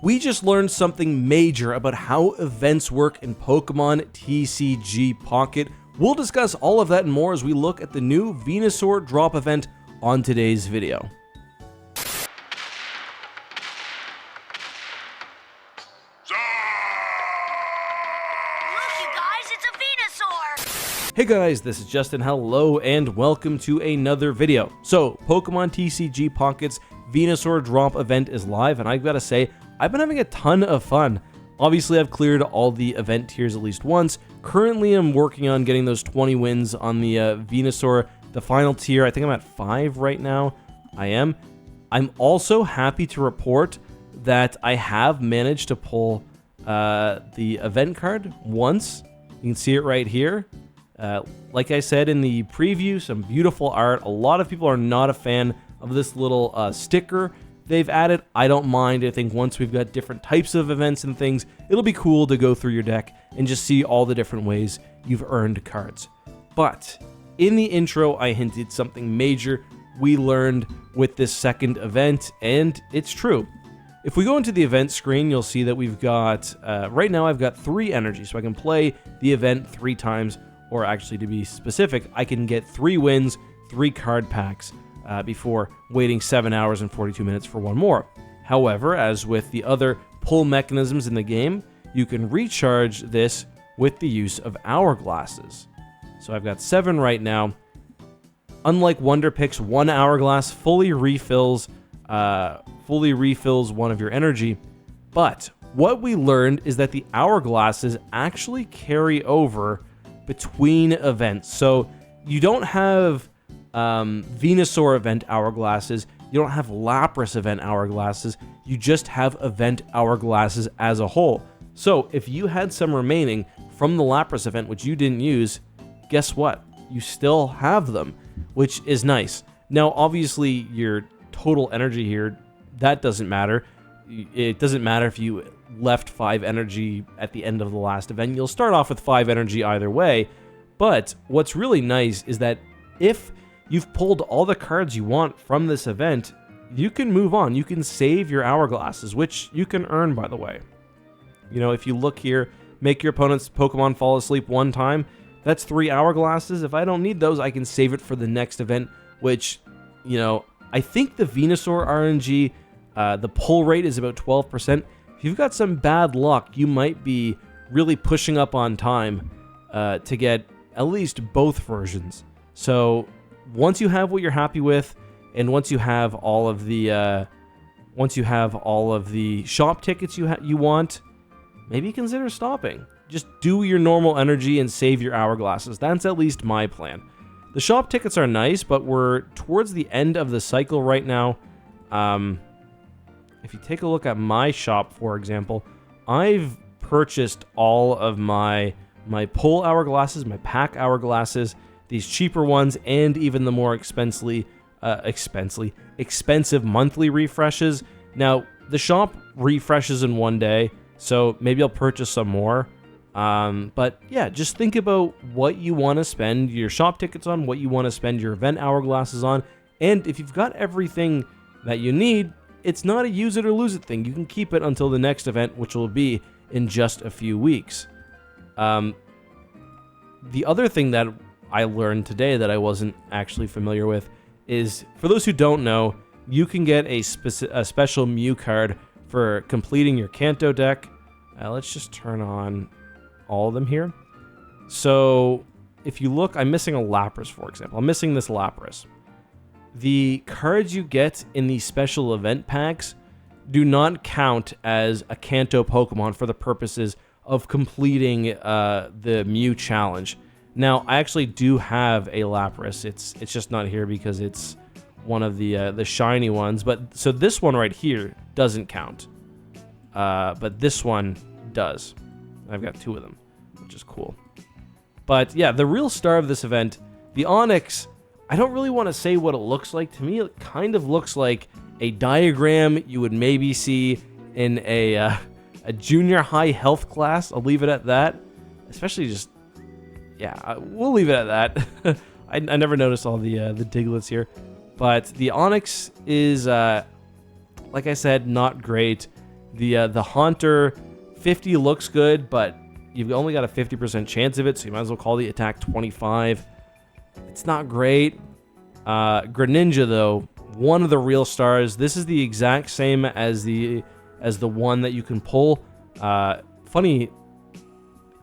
We just learned something major about how events work in Pokemon TCG Pocket. We'll discuss all of that and more as we look at the new Venusaur drop event on today's video. Hey guys, this is Justin. Hello and welcome to another video. So, Pokemon TCG Pocket's Venusaur drop event is live, and I've got to say, I've been having a ton of fun. Obviously, I've cleared all the event tiers at least once. Currently, I'm working on getting those 20 wins on the Venusaur, the final tier. I think I'm at 5 right now. I am. I'm also happy to report that I have managed to pull the event card once. You can see it right here. Like I said in the preview, some beautiful art. A lot of people are not a fan of this little sticker they've added. I don't mind. I think once we've got different types of events and things, it'll be cool to go through your deck and just see all the different ways you've earned cards. But in the intro, I hinted something major we learned with this second event, and it's true. If we go into the event screen, you'll see that we've got, right now I've got 3 energy, so I can play the event 3 times. Or actually, to be specific, I can get 3 wins, 3 card packs before waiting 7 hours and 42 minutes for one more. However, as with the other pull mechanisms in the game, you can recharge this with the use of hourglasses. So I've got 7 right now. Unlike Wonder Picks, 1 hourglass fully refills one of your energy. But what we learned is that the hourglasses actually carry over between events. So you don't have Venusaur event hourglasses, you don't have Lapras event hourglasses, you just have event hourglasses as a whole. So if you had some remaining from the Lapras event which you didn't use, guess what? You still have them, which is nice. Now obviously your total energy here, that doesn't matter. It doesn't matter if you left 5 energy at the end of the last event. You'll start off with 5 energy either way. But what's really nice is that if you've pulled all the cards you want from this event, you can move on. You can save your hourglasses, which you can earn, by the way. You know, if you look here, make your opponent's Pokemon fall asleep 1 time, that's 3 hourglasses. If I don't need those, I can save it for the next event, which, you know, I think the Venusaur RNG, the pull rate is about 12%. If you've got some bad luck, you might be really pushing up on time to get at least both versions. So once you have what you're happy with, and once you have all of the shop tickets you want, maybe consider stopping. Just do your normal energy and save your hourglasses. That's at least my plan. The shop tickets are nice, but we're towards the end of the cycle right now. If you take a look at my shop, for example, I've purchased all of my pull hourglasses, my pack hourglasses, these cheaper ones, and even the more expensive monthly refreshes. Now, the shop refreshes in 1 day, so maybe I'll purchase some more. But yeah, just think about what you want to spend your shop tickets on, what you want to spend your event hourglasses on, and if you've got everything that you need, it's not a use it or lose it thing. You can keep it until the next event, which will be in just a few weeks. The other thing that I learned today that I wasn't actually familiar with is, for those who don't know, you can get a special Mew card for completing your Kanto deck. Let's just turn on all of them here. So if you look, I'm missing a Lapras, for example. I'm missing this Lapras. The cards you get in the special event packs do not count as a Kanto Pokemon for the purposes of completing the Mew challenge. Now, I actually do have a Lapras. It's just not here because it's one of the shiny ones. But so this one right here doesn't count, but this one does. I've got 2 of them, which is cool. But yeah, the real star of this event, the Onix. I don't really want to say what it looks like. To me, it kind of looks like a diagram you would maybe see in a junior high health class. I'll leave it at that. Especially just, yeah, we'll leave it at that. I never noticed all the Diglets here. But the Onix is, like I said, not great. The Haunter 50 looks good, but you've only got a 50% chance of it, so you might as well call the attack 25. It's not great. Greninja, though, one of the real stars. This is the exact same as the one that you can pull. Funny,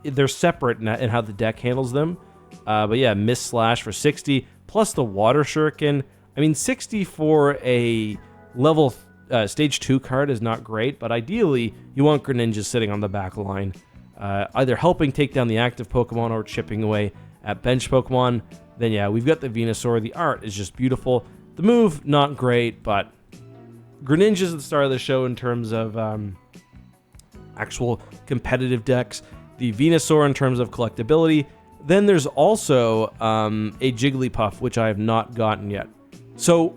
they're separate in how the deck handles them. But yeah, Miss Slash for 60, plus the Water Shuriken. I mean, 60 for a level Stage 2 card is not great, but ideally, you want Greninja sitting on the back line, either helping take down the active Pokemon or chipping away at bench Pokemon. Then yeah, we've got the Venusaur. The art is just beautiful. The move, not great, but Greninja's the star of the show in terms of actual competitive decks. The Venusaur in terms of collectability. Then there's also a Jigglypuff, which I have not gotten yet. So,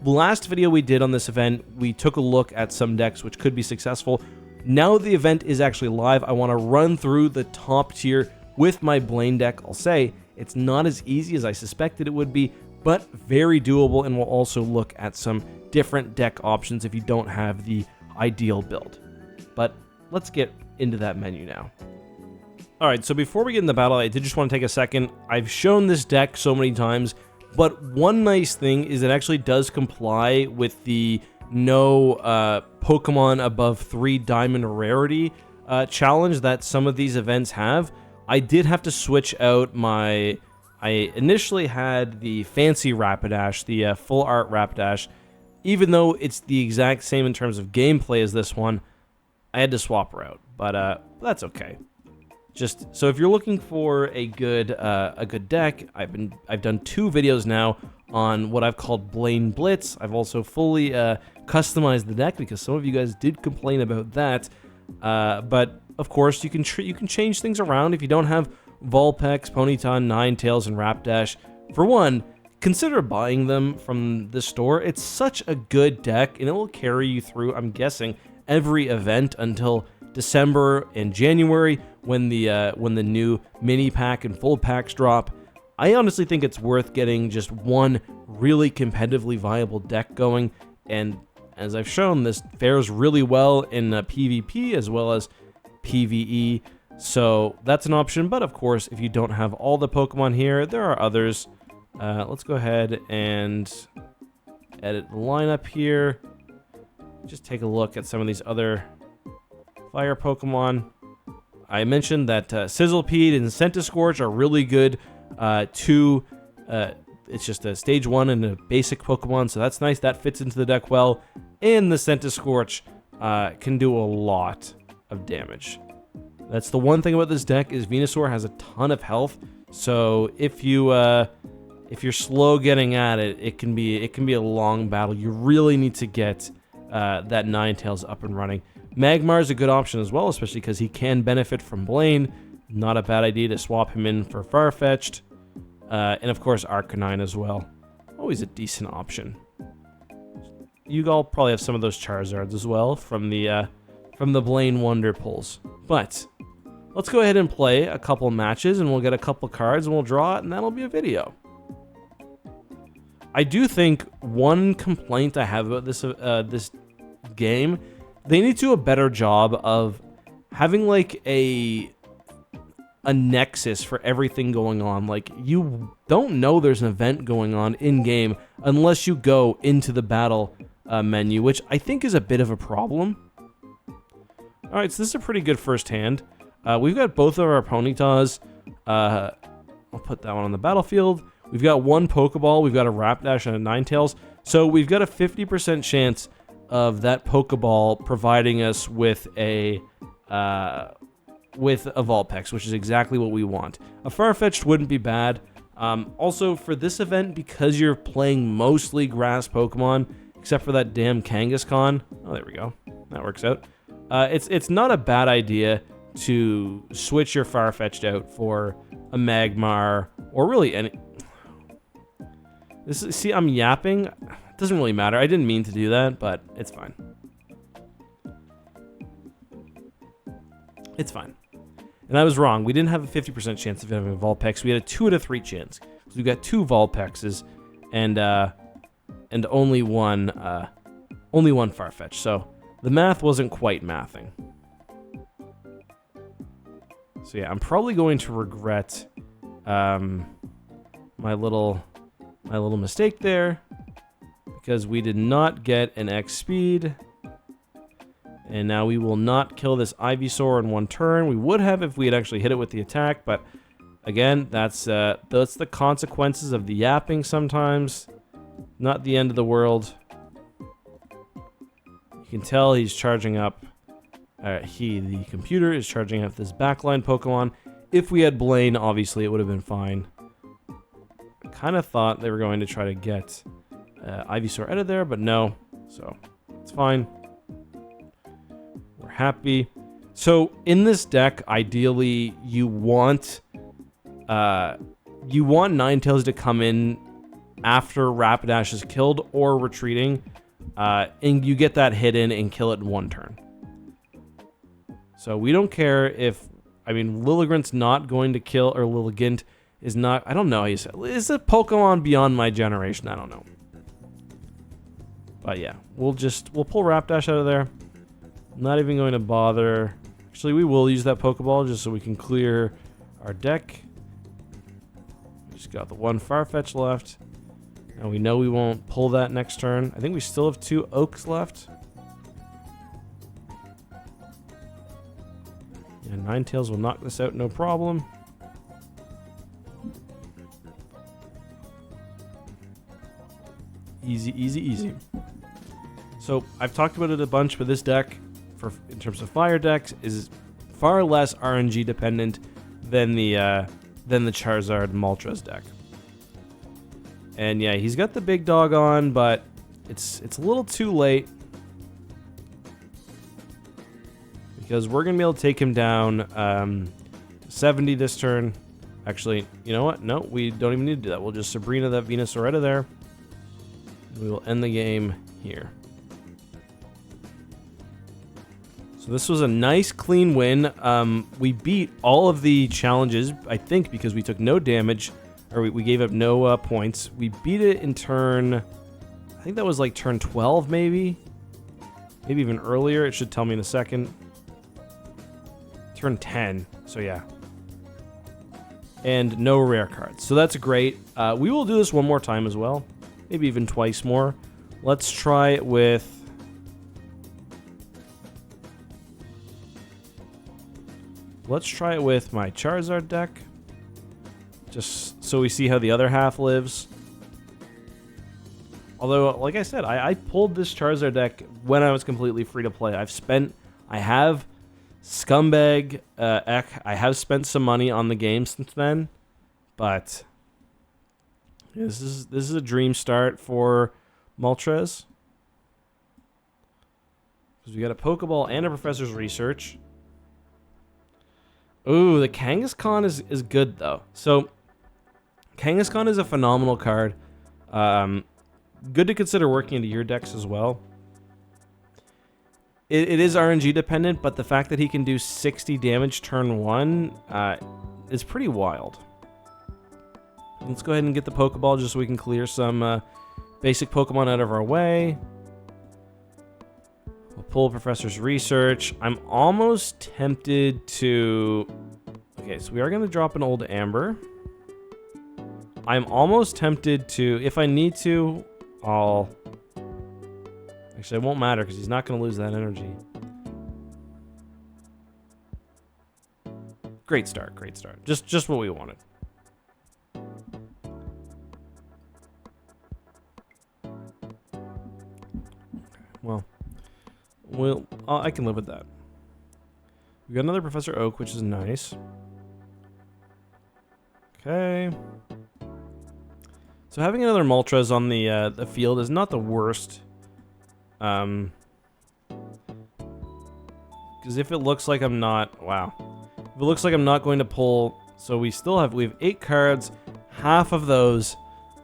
the last video we did on this event, we took a look at some decks which could be successful. Now the event is actually live, I want to run through the top tier with my Blaine deck. I'll say it's not as easy as I suspected it would be, but very doable, and we'll also look at some different deck options if you don't have the ideal build. But let's get into that menu now. Alright, so before we get in the battle, I did just want to take a second. I've shown this deck so many times, but one nice thing is it actually does comply with the no Pokemon above 3 diamond rarity challenge that some of these events have. I did have to switch out my... I initially had the fancy Rapidash, the full art Rapidash. Even though it's the exact same in terms of gameplay as this one, I had to swap her out, but that's okay. Just so if you're looking for a good deck, I've done 2 videos now on what I've called Blaine Blitz. I've also fully customized the deck because some of you guys did complain about that. But of course, you can change things around if you don't have Vulpix, Ponyta, Ninetales, and Rapidash. For one, consider buying them from the store. It's such a good deck, and it will carry you through, I'm guessing, every event until December and January when the new mini pack and full packs drop. I honestly think it's worth getting just one really competitively viable deck going, and as I've shown, this fares really well in PvP as well as PvE, so that's an option. But of course, if you don't have all the Pokemon here, there are others. Let's go ahead and edit the lineup here. Just take a look at some of these other fire Pokemon. I mentioned that Sizzlipede and Centiskorch are really good it's just a stage 1 and a basic Pokemon, so that's nice. That fits into the deck well. And the Centiskorch can do a lot of damage. That's the one thing about this deck is Venusaur has a ton of health, so if you're slow getting at it, it can be a long battle. You really need to get that Ninetales up and running. Magmar is a good option as well, especially because he can benefit from Blaine. Not a bad idea to swap him in for Farfetch'd. And of course Arcanine as well. Always a decent option. You all probably have some of those Charizards as well from the Blaine Wonder pulls. But let's go ahead and play a couple matches, and we'll get a couple cards, and we'll draw it, and that'll be a video. I do think one complaint I have about this game, they need to do a better job of having like a nexus for everything going on. Like, you don't know there's an event going on in game unless you go into the battle menu, which I think is a bit of a problem. All right, so this is a pretty good first hand. We've got both of our Ponytas. I'll put that one on the battlefield. We've got one Pokeball. We've got a Rapidash and a Ninetales. So we've got a 50% chance of that Pokeball providing us with a Vulpix, which is exactly what we want. A Farfetch'd wouldn't be bad. Also, for this event, because you're playing mostly grass Pokemon, except for that damn Kangaskhan. Oh, there we go. That works out. It's not a bad idea to switch your Farfetch'd out for a Magmar, or really any... See, I'm yapping. It doesn't really matter. I didn't mean to do that, but it's fine. It's fine. And I was wrong. We didn't have a 50% chance of having a Vulpix. We had a 2 out of 3 chance. So we got 2 Vulpixes and only one Farfetch. So the math wasn't quite mathing. So yeah, I'm probably going to regret my little mistake there, because we did not get an X speed. And now we will not kill this Ivysaur in one turn. We would have if we had actually hit it with the attack, but again, that's the consequences of the yapping sometimes. Not the end of the world. You can tell he's charging up. The computer is charging up this backline Pokemon. If we had Blaine, obviously it would have been fine. I kind of thought they were going to try to get Ivysaur out of there, but no. So it's fine. We're happy. So in this deck, ideally, you want Ninetales to come in after Rapidash is killed or retreating, and you get that hit in and kill it in one turn. So we don't care if, Lilligrant's not going to kill, or Lilligant is not, I don't know how you say it. Is a Pokemon beyond my generation? I don't know. But yeah, we'll pull Rapidash out of there. Not even going to bother. Actually, we will use that Pokeball just so we can clear our deck. We just got the one Farfetch left. And we know we won't pull that next turn. I think we still have 2 Oaks left. Yeah, Ninetales will knock this out, no problem. Easy, easy, easy. So, I've talked about it a bunch, but this deck, in terms of fire decks, is far less RNG dependent than the Charizard Moltres deck. And yeah, he's got the big dog on, but it's a little too late, because we're gonna be able to take him down 70 this turn. Actually, you know what? No, we don't even need to do that. We'll just Sabrina that Venusaur out of there. We will end the game here. So this was a nice, clean win. We beat all of the challenges, I think, because we took no damage, or we gave up no points. We beat it in turn, I think that was like turn 12, maybe? Maybe even earlier. It should tell me in a second. Turn 10, so yeah. And no rare cards, so that's great. We will do this one more time as well. Maybe even twice more. Let's try it with... Let's try it with my Charizard deck. Just so we see how the other half lives. Although, like I said, I pulled this Charizard deck when I was completely free to play. I have Scumbag Ek. I have spent some money on the game since then. But this is a dream start for Moltres. Because we got a Pokeball and a Professor's Research. Ooh, the Kangaskhan is good, though. So, Kangaskhan is a phenomenal card. Good to consider working into your decks as well. It is RNG dependent, but the fact that he can do 60 damage turn 1 is pretty wild. Let's go ahead and get the Pokeball just so we can clear some basic Pokemon out of our way. We'll pull Professor's Research. I'm almost tempted to... Okay, so we are going to drop an old Amber. I'm almost tempted to... If I need to, I'll... Actually, it won't matter because he's not going to lose that energy. Great start, great start. Just what we wanted. Well, I can live with that. We got another Professor Oak, which is nice. Okay. So having another Moltres on the field is not the worst. Because if it looks like I'm not... Wow. If it looks like I'm not going to pull... So we have 8 cards. Half of those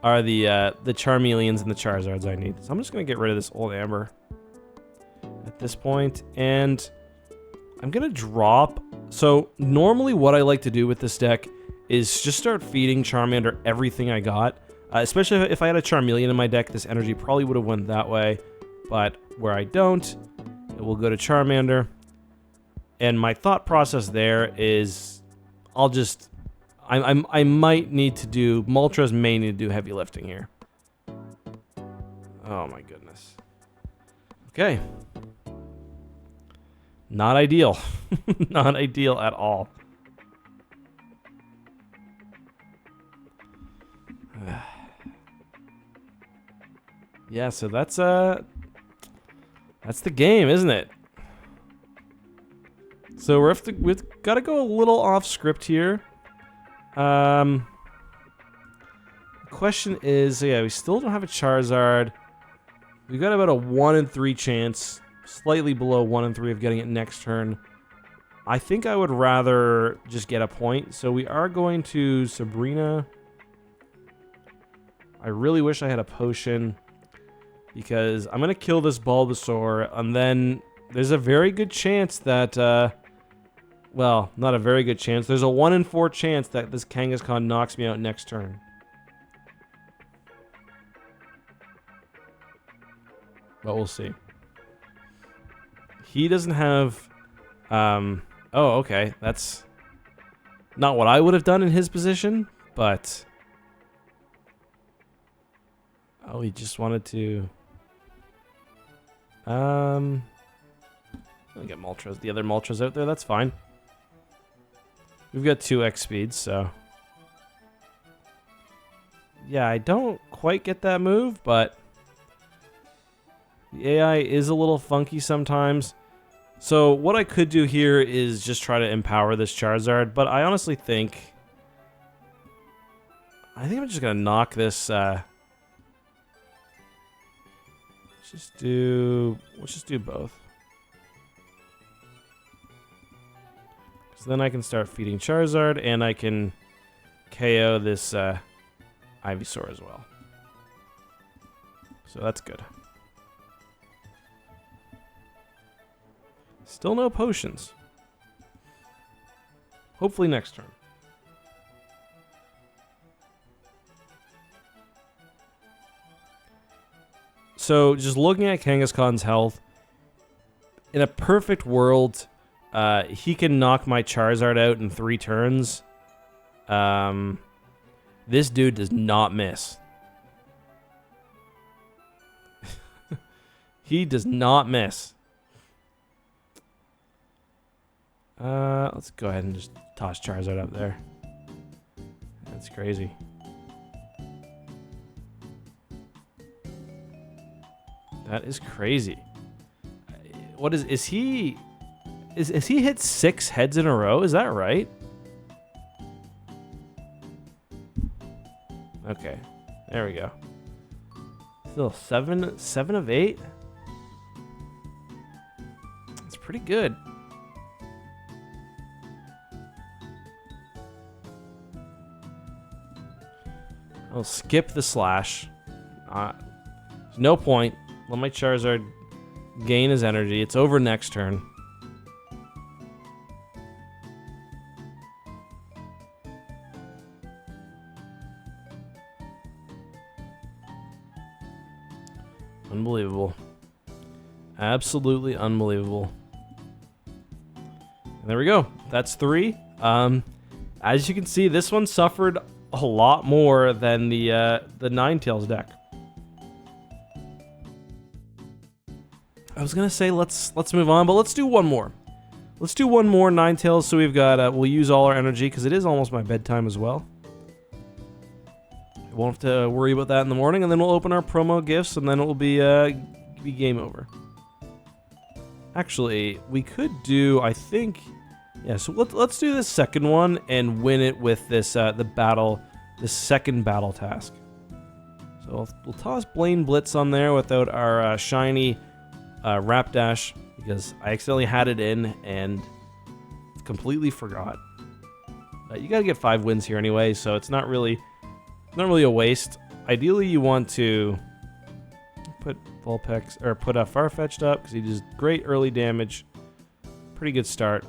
are the Charmeleons and the Charizards I need. So I'm just going to get rid of this old Amber at this point, and I'm gonna drop. So normally what I like to do with this deck is just start feeding Charmander everything I got, especially if I had a Charmeleon in my deck. This energy probably would have went that way, but where I don't, It will go to Charmander. And my thought process there is I might need to do... Moltres may need to do heavy lifting here. Oh my goodness. Okay. Not ideal. Not ideal at all. Yeah, so that's the game, isn't it? So we've got to go a little off script here. The question is, yeah, we still don't have a Charizard. We've got about a 1 in 3 chance, slightly below 1 in 3 of getting it next turn. I think I would rather just get a point. So we are going to Sabrina. I really wish I had a potion, because I'm going to kill this Bulbasaur, and then there's a very good chance that, well, not a very good chance. There's a 1 in 4 chance that this Kangaskhan knocks me out next turn. But we'll see. He doesn't have... oh, okay. That's not what I would have done in his position, but... Oh, he just wanted to... I'll get Moltres. The other Moltres out there, that's fine. We've got 2x speeds, so... Yeah, I don't quite get that move, but... The AI is a little funky sometimes. So what I could do here is just try to empower this Charizard, but I honestly think... I think I'm just going to knock this... Let's just do both. So then I can start feeding Charizard, and I can KO this Ivysaur as well. So that's good. Still no potions. Hopefully next turn. So just looking at Kangaskhan's health, in a perfect world, he can knock my Charizard out in 3 turns. This dude does not miss. He does not miss. Let's go ahead and just toss Charizard up there. That's crazy. That is crazy. What is he hit 6 heads in a row? Is that right? Okay. There we go. Still 7 of 8. That's pretty good. I'll skip the slash. There's no point. Let my Charizard gain his energy. It's over next turn. Unbelievable. Absolutely unbelievable. And there we go. That's 3. As you can see, this one suffered a lot more than the Ninetales deck. I was gonna say let's move on, but let's do one more. Let's do one more Ninetales. So we've got we'll use all our energy because it is almost my bedtime as well. I won't have to worry about that in the morning, and then we'll open our promo gifts, and then it will be game over. Actually, we could do, I think, yeah. So let's do this second one and win it with this the second battle task. So we'll toss Blaine Blitz on there without our shiny Rapidash, because I accidentally had it in and completely forgot. You gotta get 5 wins here anyway, so it's not really a waste. Ideally, you want to put Vulpix or put a Farfetch'd up because he does great early damage. Pretty good start.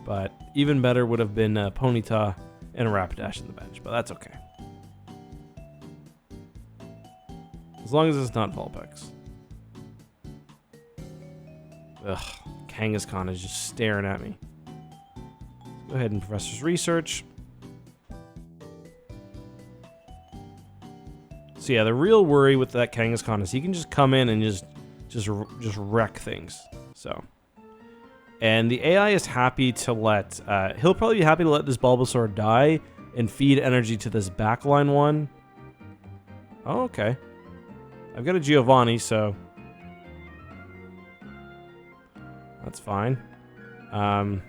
But even better would have been Ponyta and a Rapidash in the bench, but that's okay. As long as it's not Vulpix. Ugh, Kangaskhan is just staring at me. Go ahead and Professor's Research. So yeah, the real worry with that Kangaskhan is he can just come in and just wreck things. So, and the AI is happy to let he'll probably be happy to let this Bulbasaur die and feed energy to this backline one. Oh, okay. I've got a Giovanni, so that's fine. I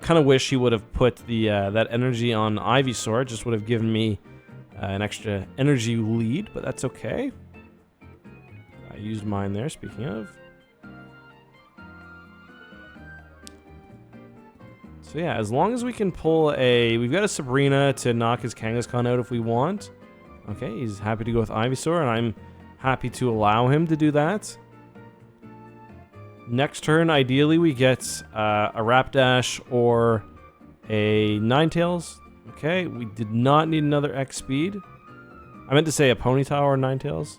kind of wish he would have put the that energy on Ivysaur. It just would have given me an extra energy lead, but that's okay. I used mine there, speaking of. So yeah, as long as we can pull a... We've got a Sabrina to knock his Kangaskhan out if we want. Okay, he's happy to go with Ivysaur, and I'm happy to allow him to do that. Next turn, ideally, we get a Rapdash or a Ninetales. Okay, we did not need another X speed. I meant to say a Ponyta or Ninetales.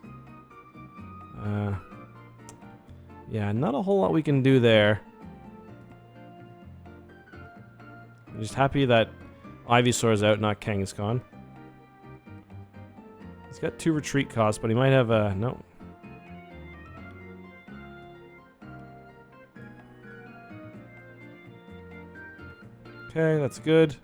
Yeah, not a whole lot we can do there. I'm just happy that Ivysaur's out, not Kangaskhan. He's got 2 retreat costs, but he might have a... No. Okay, that's good.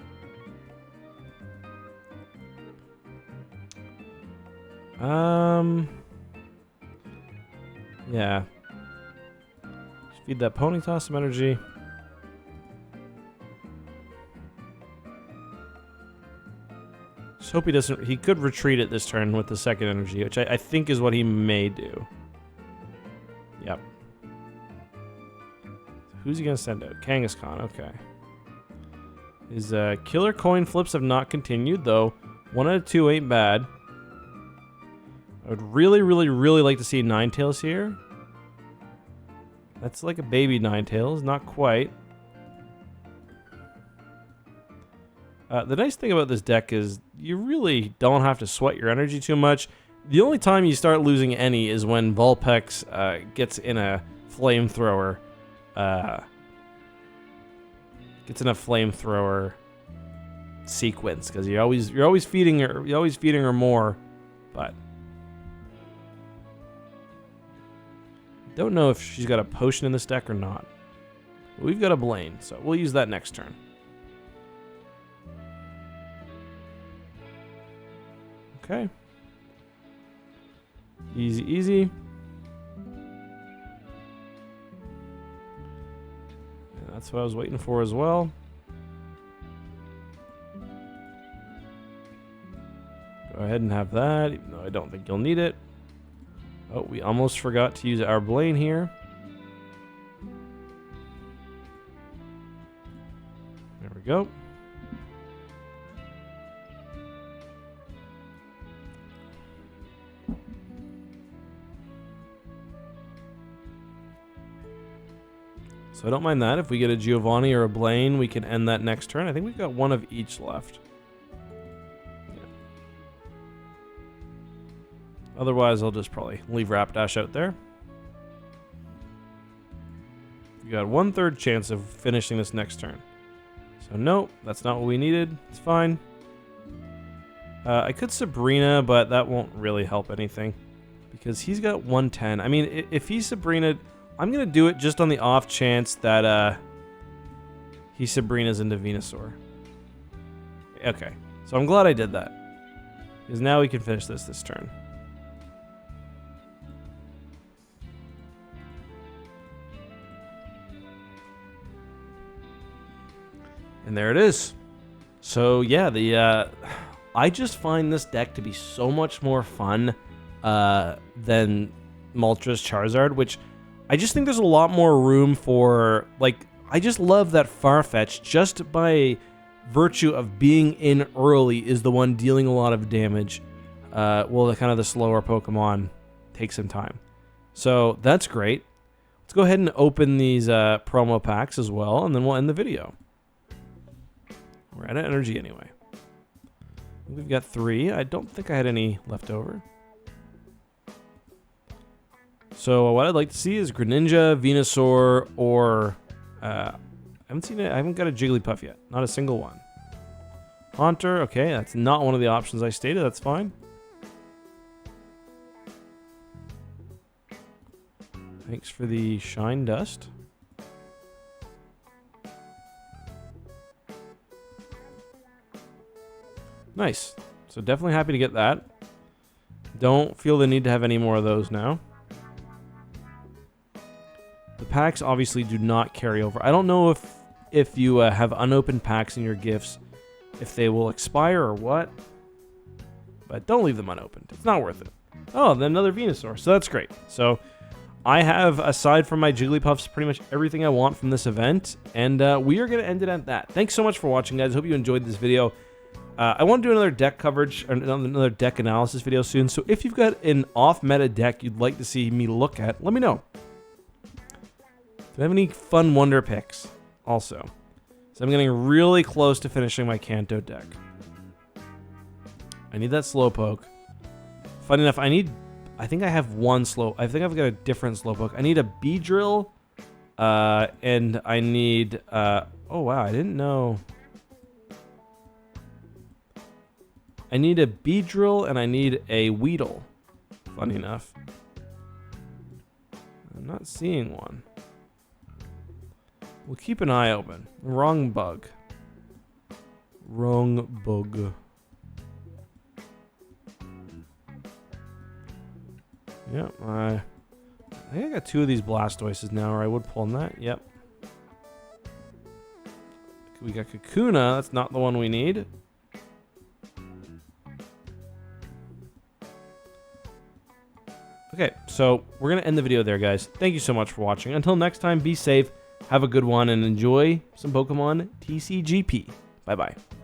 Yeah. Just feed that Ponyta some energy. Just hope he doesn't... He could retreat it this turn with the second energy, which I think is what he may do. Yep. Who's he going to send out? Kangaskhan, okay. His killer coin flips have not continued, though 1 out of 2 ain't bad. I would really, really, really like to see Ninetales here. That's like a baby Ninetales, not quite. The nice thing about this deck is you really don't have to sweat your energy too much. The only time you start losing any is when Vulpix gets in a flamethrower. Sequence, because you're always feeding her more, but don't know if she's got a potion in this deck or not. But we've got a Blaine, so we'll use that next turn. Okay. Easy, easy. And that's what I was waiting for as well. Go ahead and have that, even though I don't think you'll need it. Oh, we almost forgot to use our Blaine here. There we go. So I don't mind that. If we get a Giovanni or a Blaine, we can end that next turn. I think we've got 1 of each left. Yeah. Otherwise, I'll just probably leave Rapdash out there. We got 1/3 chance of finishing this next turn. So nope, that's not what we needed. It's fine. I could Sabrina, but that won't really help anything. Because he's got 110. I mean, if he's Sabrina... I'm going to do it just on the off chance that he Sabrina's into Venusaur. Okay, so I'm glad I did that. Because now we can finish this turn. And there it is. So yeah, I just find this deck to be so much more fun than Moltres Charizard, which... I just think there's a lot more room for, like, I just love that Farfetch, just by virtue of being in early, is the one dealing a lot of damage. Well, the slower Pokemon take some time. So that's great. Let's go ahead and open these promo packs as well, and then we'll end the video. We're out of energy anyway. We've got 3. I don't think I had any left over. So what I'd like to see is Greninja, Venusaur, or I haven't seen it. I haven't got a Jigglypuff yet. Not a single one. Haunter. Okay, that's not one of the options I stated. That's fine. Thanks for the Shine Dust. Nice. So definitely happy to get that. Don't feel the need to have any more of those now. The packs obviously do not carry over. I don't know if you have unopened packs in your gifts, if they will expire or what. But don't leave them unopened. It's not worth it. Oh, then another Venusaur. So that's great. So I have, aside from my Jigglypuffs, pretty much everything I want from this event. And we are going to end it at that. Thanks so much for watching, guys. Hope you enjoyed this video. I want to do another deck coverage, or another deck analysis video soon. So if you've got an off-meta deck you'd like to see me look at, let me know. Do I have any fun wonder picks also? So I'm getting really close to finishing my Kanto deck. I need that Slowpoke. Funny enough, I think I have one I think I've got a different Slowpoke. I need a Beedrill, and I need, oh wow, I didn't know. I need a Beedrill and I need a Weedle. Funny enough. I'm not seeing one. We'll keep an eye open. Wrong bug. Wrong bug. Yep, I think I got 2 of these Blastoises now, or I would pull that. Yep. We got Kakuna. That's not the one we need. Okay, so we're going to end the video there, guys. Thank you so much for watching. Until next time, be safe, have a good one, and enjoy some Pokemon TCGP. Bye-bye.